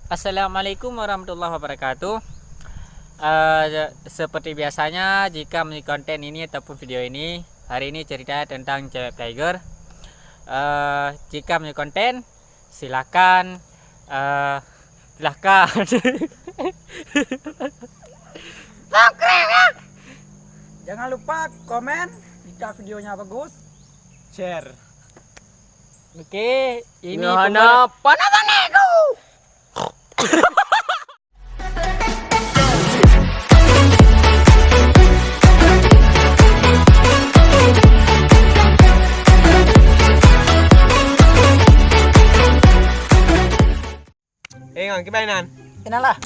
Assalamualaikum warahmatullahi wabarakatuh. Seperti biasanya, jika mengikuti konten ini ataupun video ini, hari ini cerita tentang cewek tiger. Jika mengikuti konten, silakan Subscribe ya. Jangan lupa komen jika videonya bagus, share. Oke, ini Yohana Panatoniku. Kibanan, Inilah.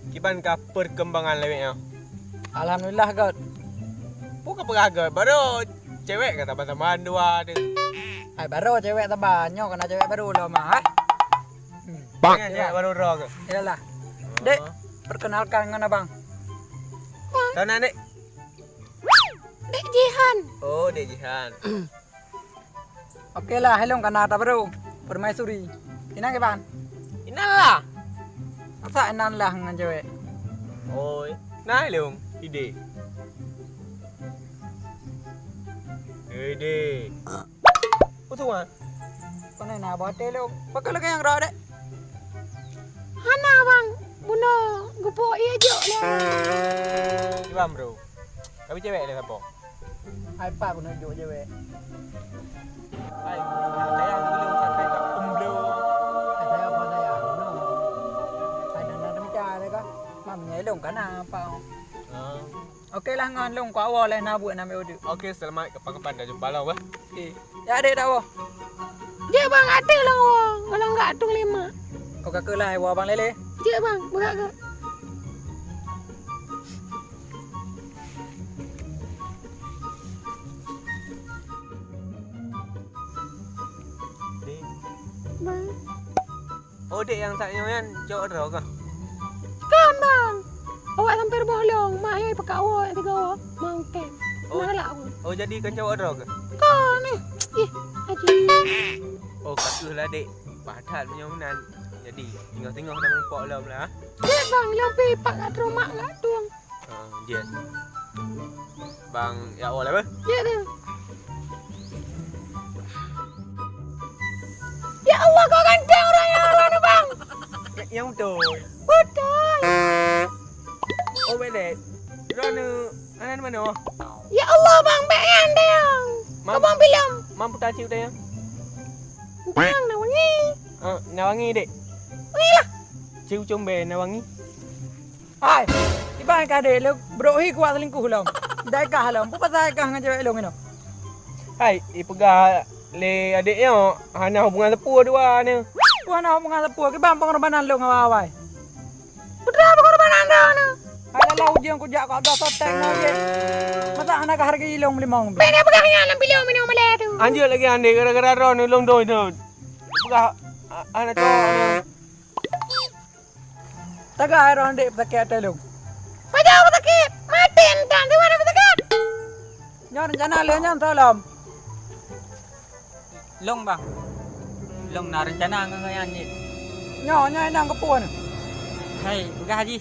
kiban ka perkembangan leweknya. Alhamdulillah God. Bukan peraga, baru cewek kata teman dua tu. Ay baru cewek banyak kena cewek baru lah mah. Jangan cewek baru roh ke. Inilah. Dek, perkenalkan dengan abang. Tahu nak dek? Dek Jihan. Oh, dek Jihan. Oke lah, hello kena ta baru. Permaisuri. Inang ke bang? Inalah. Masa enan lah dengan cewek. Oi, nah leung, ide. Ide. Betul kan? Kau nak buat telo. Pakai lagi yang rada. Hana bang. Buno. Gupo iya jo lah. Kiban bro. Tapi cewek dia siapa? Ay pa pun tunjuk cewek. Ai, saya dulu pakai tak umlo. Ay saya apa saya? No. Ay nana macam ada kah? Mam nyelong kena apa? Okey lah ngan long kau awal lah nak buat nama audio. Okey, selamat kapan-kapan dah jumpa lah, bah. Okey. Ya ada dah wah. Dia bang ada lah wong. Kalau enggak atung 5. Kau kakak lah wah bang lele. Dia bang. Berat ke? Dek. Bang. Oh, dek yang tak nyoyan cowok roh ke? Kan bang. Awak sampai bolong. Mak ayah pakai awak 3 awak. Mau kem. Oh. Malak aku. Oh, jadi kan cowok roh ke? Kan ni. Aji. Oh, katulah dek. Padat punya unan. Jadi, tengok-tengok dah menumpuk lah pula. Dia bang. Lebih pak kat rumah kat tuang. Dia. Bang, ya awal apa? Dia tu. Ya Allah kau ganteng orang yang lalu bang. Yang betul. Betul. Oh, belet. Rana, anak mana? Ya Allah bang. Bayan dia. Abang bilang. Mampu tak cium dia? Bang nak wangi. Nawangi dek. Wangi lah. Cium combe nawangi. Ay. Iban ka de lo bro hi kuat selingkuh long. Dai kah long. Apa pasal kah dengan cewek long ini? Hai, pegah le adiknya. Hana hubungan tepur dua ni. Puan nak mengalah puak ke bang pengorbanan long awal. Putra apa korban anda ni? Ada lah ujian ku jak kau dah sotek mau je. Masa anak harga long 5. Benda pegahnya alam pilih minum malah tu. Anjir lagi ande gara-gara ron ni long doi tu. Pegah anak tu. Taga iron de pakai telung. Pada apa sakit? Mati entah di mana sakit? Nyon rencana le nyon tolong. long bang. Long na rencana ngayan ni. Nyon nang ke puan. Hai, enggak haji.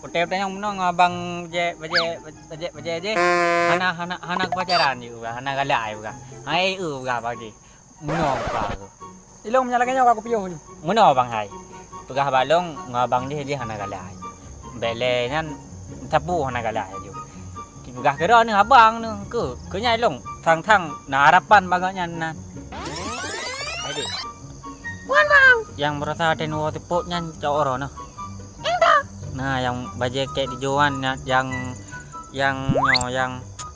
Hotel tanya menong abang baje je. Hana pacaran juga, hana galai juga. Hai juga bagi. Menong ba. Ilong menyalakan nyon aku piyo ni. Menong bang hai. Pegah balong ngabang dia hana galai. Bele nyan tapu hana galai ju. Pegah kira ni abang ni ke nyai long thang na harapan baganya nan. Hai dik. Puan bang. Yang merasa tenu tepuk nyan cowok ro no. Entah. Nah, yang baje kayak di Joan yang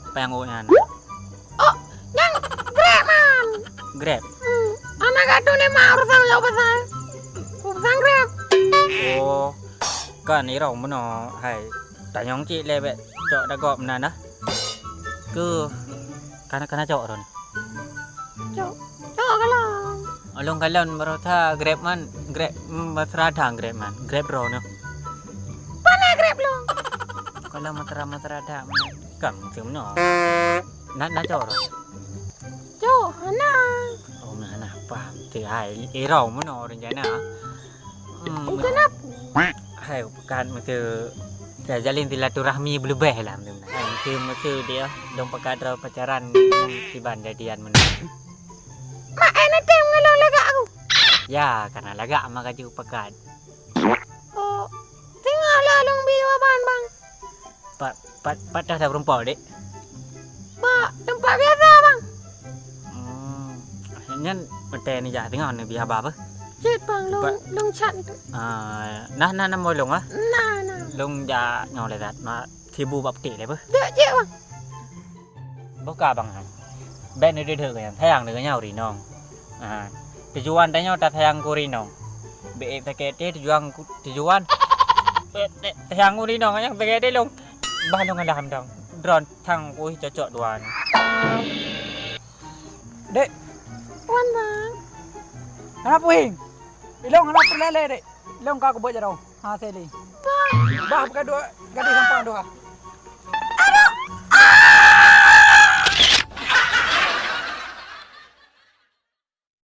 apa yang unya? Oh, yang grab man. Grab. Anak kadu ni mah urusan jauh besar. Urusan grab. Oh, kan ni rong meno. Hai, tanyong cik lebek cok dah gop menan dah. Ke kana cok ron. Cok. Cok kalau. Along kalon merota grab man, grab matrada grab man. Grab ro no. Mana grab lo? Kalau matrada man kam semno. Nak cok ron. Cok, anak. Oh, mana apa? Thì hai cái rau mới nồi rồi vậy nè. Kenapa? Hai bukan masa jalin silaturahmi berlebih lah masa dia dong perkara pacaran tiban jadian mana. Mak enak tem ngelong lagak aku. Ya karena lagak maka ju pekat. Oh, tinggal long biwa bang. Patah dah perempuan dek. Pak, tempat biasa bang. Nhân tè này giả tiếng hòn bị hà bà bơ. Chết bang long chat. Nah môi lùng á. Nah. Lùng giả nhỏ lại đặt mà thì bù bọc tỉ lại bơ. Dek chết bang. Bố cả bằng hẳn. Bên này đi thử cái thay hàng được với nhau thì nong. Tujuan tanya thay hàng cô đi nong. Bị thay kẹt tujuan. Thay hàng cô đi nong nhá, thay kẹt đi lùng. Ba lùng làm dong. Ron thằng ui cho chọn đoàn. Dek, Wan bang. anak puing. Ilong anak perlele dek. Ilong kau buat jarau. Ha seli. Bang. Bah bukan dua gadis sampang dua.